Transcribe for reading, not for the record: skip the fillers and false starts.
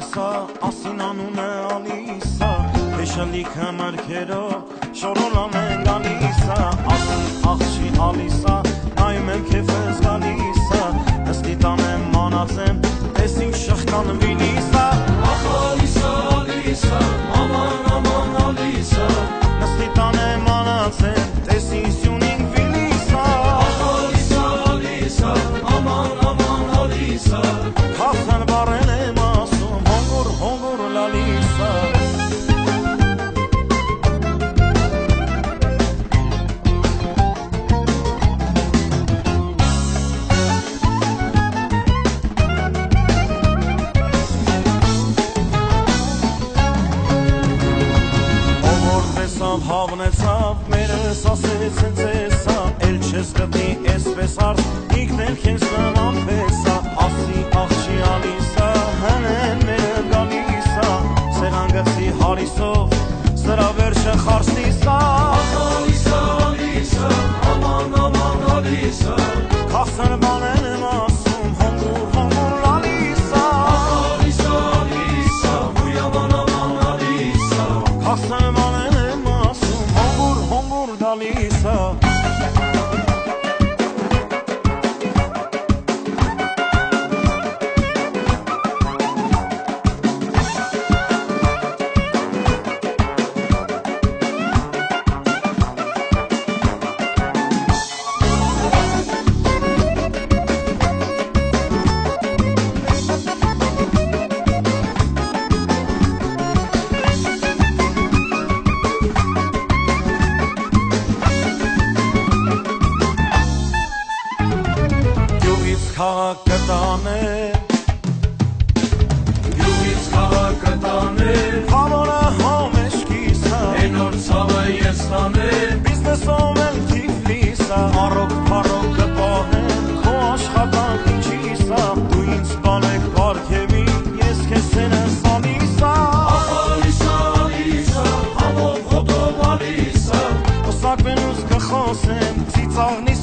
Alisa, Asin anune Alisa, Peşalika markero, Şorolamen Galisa, Asin Akşi Alisa, Naymem kefez Galisa, Eskitanem manazem, Esin şahkan Vilisa, Alisa, Alisa, aman aman Alisa, Eskitanem manazem, Esin süning Vilisa, Alisa, Alisa, aman aman Alisa, Hasan barene masum, hongur hongur Lalisa. Հավնեցավ, մերս ասեց հենց էսա, էլ չես գտնի էսպես արդ, իգնել քեզ նման պեսա, ասի աղջի Ալիսա, հնեն մերը գալիսա, սերան գծի հարիսով, սրա վերջը խարսիսա, Alisa, Alisa, aman aman Alisa, կախսն բանեն եմ ասում, հոնգուր հոնգուր Լալիսա, Alisa, Alisa, uy aman aman Alisa, կախսն բանեն եմ ասում, հոնգուր հոնգուր Լալիսա. Քաղաքը տանե, յուղից քաղաքը տանե, Համոնը համեշկիսա, Էնոր ցավը ես տանե, բիզնեսով էլ Թիֆլիսա, Առոք փառոքը պահեն, քո աշխատանք ինչիսա, դու ինձ բանեք պարգևի, ես քեզ սենս Ալիսա, Alisa, Alisa, համով հոտով Alisa, Կսակվեն ուզ կխոսեն, ծիծաղնի